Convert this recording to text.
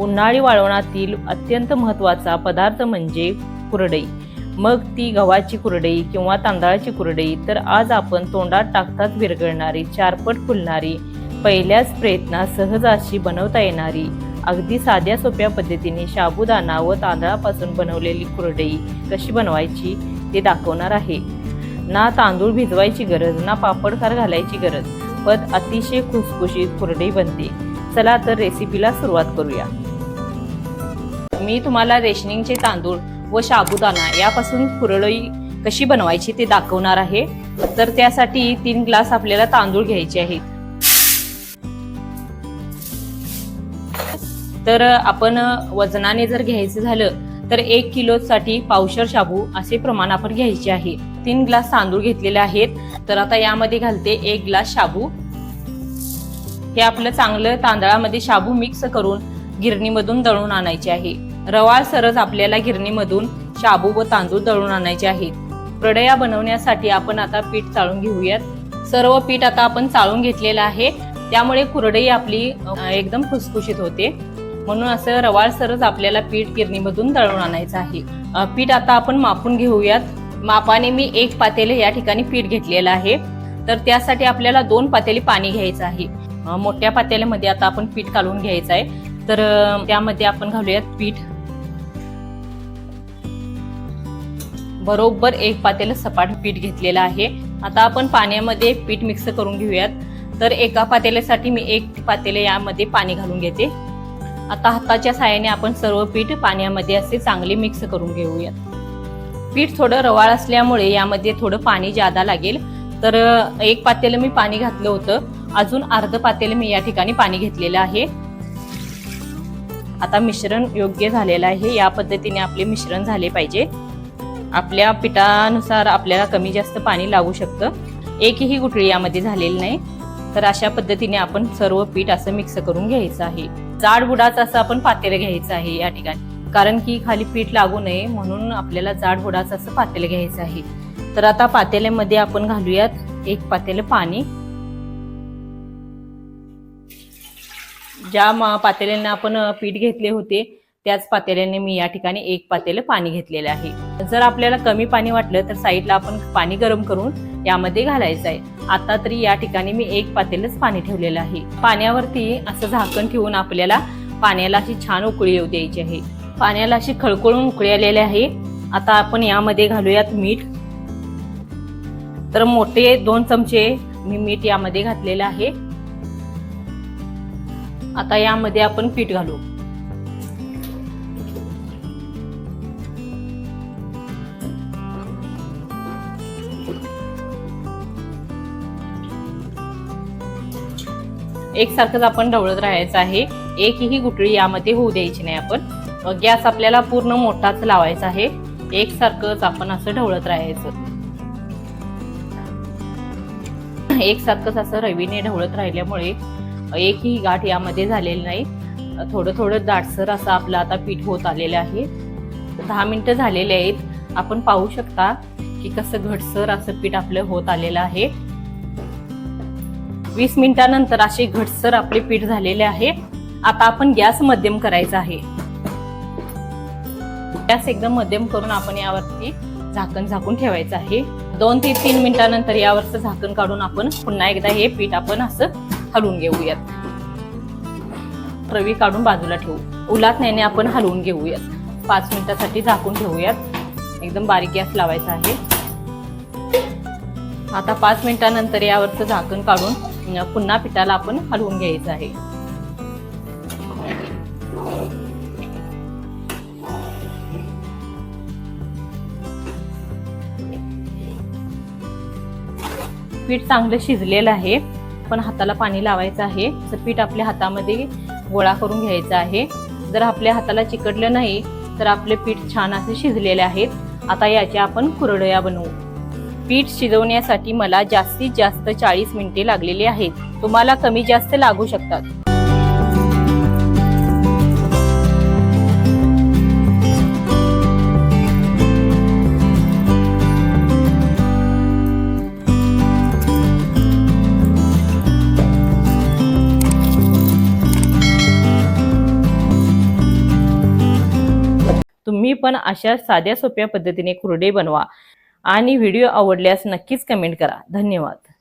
उन्हाळी वाळवणातील अत्यंत महत्त्वाचा पदार्थ म्हणजे कुरडई। मग ती गव्हाची कुरडई किंवा तांदळाची कुरडई, तर आज आपण तोंडात टाकताच विरघळणारी, चारपट फुलणारी, पहिल्याच प्रयत्नात सहज अशी बनवता येणारी, अगदी साध्या सोप्या पद्धतीने साबुदाणा व तांदळापासून बनवलेली कुरडई कशी बनवायची ते दाखवणार आहे। ना तांदूळ भिजवायची गरज, ना पापडखार घालायची गरज, पण अतिशय खुसखुशीत कुरडई बनते। चला तर रेसिपीला सुरुवात करूया। मी तुम्हाला रेशनिंगचे तांदूळ व साबुदाणा यापासून कुरडई कशी बनवायची ते दाखवणार आहे। तर त्यासाठी 3 ग्लास आपल्याला तांदूळ घ्यायचे आहेत। तर आपण वजनाने जर घ्यायचं झालं तर 1 किलो साठी पावशेर शाबू असे प्रमाण आपण घ्यायचे आहे। 3 ग्लास तांदूळ घेतलेले आहेत। तर आता यामध्ये घालते 1 ग्लास शाबू। हे आपलं चांगलं तांदळामध्ये शाबू मिक्स करून गिरणीमधून दळून आणायचे आहे। रवाळ सरज आपल्याला गिरणीमधून शाबू व तांदूळ दळून आणायचे आहेत। कुरडया बनवण्यासाठी आपण आता पीठ चाळून घेऊयात। सर्व पीठ आता आपण चाळून घेतलेलं आहे, त्यामुळे कुरडई आपली एकदम खुसखुशीत होते। म्हणून असं रवाळ सरज आपल्याला पीठ गिरणीमधून दळून आणायचं आहे। पीठ आता आपण मापून घेऊयात। मापाने मी 1 पातेले या ठिकाणी पीठ घेतलेलं आहे। तर त्यासाठी आपल्याला 2 पातेले पाणी घ्यायचं आहे। मोठ्या पातेल्यामध्ये आता आपण पीठ काढून घ्यायचं आहे। तर त्यामध्ये आपण घालूयात पीठ। बरोबर 1 पातेलं सपाट पीठ घेतलेलं आहे। आता आपण पाण्यामध्ये पीठ मिक्स करून घेऊयात। तर एका पातेल्यासाठी मी 1 पातेले यामध्ये पाणी घालून घेते। आता हाताच्या साहाय्याने आपण सर्व पीठ पाण्यामध्ये असे चांगले मिक्स करून घेऊयात। पीठ थोडं रवाळ असल्यामुळे यामध्ये थोडं पाणी जादा लागेल। तर 1 पातेलं मी पाणी घातलं होतं, अजून अर्ध पातेलं मी या ठिकाणी पाणी घेतलेलं आहे। आता मिश्रण योग्य झालेलं आहे। या पद्धतीने आपले मिश्रण झाले पाहिजे। आपल्या पिठानुसार आपल्याला कमी जास्त पाणी लागू शकतं। एकही गुठळी यामध्ये झालेली नाही। तर अशा पद्धतीने आपण सर्व पीठ असं मिक्स करून घ्यायचं आहे। जाड बुडाचं असं आपण पातेलं घ्यायचं आहे या ठिकाणी, कारण की खाली पीठ लागू नये म्हणून आपल्याला जाड बुडाचं असं पातेलं घ्यायचं आहे। तर आता पातेल्यामध्ये आपण घालूयात 1 पातेलं पाणी। ज्या पातेल्याने आपण पीठ घेतले होते त्याच पातेल्याने मी या ठिकाणी 1 पातेलं पाणी घेतलेलं आहे। जर आपल्याला कमी पाणी वाटलं तर साईडला आपण पाणी गरम करून यामध्ये घालायचं आहे। आता तरी या ठिकाणी मी 1 पातेलंच पाणी ठेवलेलं आहे। पाण्यावरती असं झाकण ठेवून आपल्याला पाण्याला अशी छान उकळी येऊ द्यायची आहे। पाण्याला अशी खळखळून उकळी आलेली आहे। आता आपण यामध्ये घालूयात मीठ। तर मोठे 2 चमचे मी मीठ यामध्ये घातलेलं आहे। आता यामध्ये आपण पीठ घालू। एकसारखंच आपण ढवळत राहायचं आहे। एकही गुठळी यामध्ये होऊ द्यायची नाही। आपण गॅस आपल्याला पूर्ण मोठाच लावायचा आहे। एकसारखंच आपण असं ढवळत राहायचं। एकसारखंच असं रवीने ढवळत राहिल्यामुळे एकही गाठ यामध्ये झालेली नाही। थोडं थोडं दाटसर असं आपलं आता पीठ होत आलेलं आहे। 10 मिनिटं झालेले आहेत। आपण पाहू शकता की कसं घटसर असं पीठ आपलं होत आलेलं आहे। 20 मिनिटांनंतर असे घटसर आपले पीठ झालेले आहे। आता आपण गॅस मध्यम करायचा आहे। गॅस एकदम मध्यम करून आपण यावरती झाकण झाकून ठेवायचं आहे। 2 ते 3 मिनिटांनंतर यावरचं झाकण काढून आपण पुन्हा एकदा हे पीठ आपण असं हलवून घेऊयात। रवी काढून बाजूला ठेवू। उलटण्याने आपण हलवून घेऊयात। 5 मिनिटांसाठी झाकून ठेवूयात। एकदम बारीक गॅस लावायचा आहे। आता 5 मिनिटांनंतर यावरचं झाकण काढून पुन्हा पिठाला आपण हलवून घ्यायचं आहे। पीठ चांगलं शिजलेलं आहे, पण हाताला पाणी लावायचं आहे। पीठ आपल्या हातामध्ये गोळा करून घ्यायचं आहे। जर आपल्या हाताला चिकटलं नाही तर आपले पीठ छान असे शिजलेले आहेत। आता याच्या आपण कुरडया बनवू। पीठ शिजवण्यासाठी मला जास्तीत जास्त 40 मिनिटे लागलेली आहेत। तुम्हाला कमी जास्त लागू शकतात। तुम्ही पण अशा साध्या सोप्या पद्धतीने कुरडे बनवा आणि व्हिडिओ आवडल्यास नक्कीच कमेंट करा. धन्यवाद.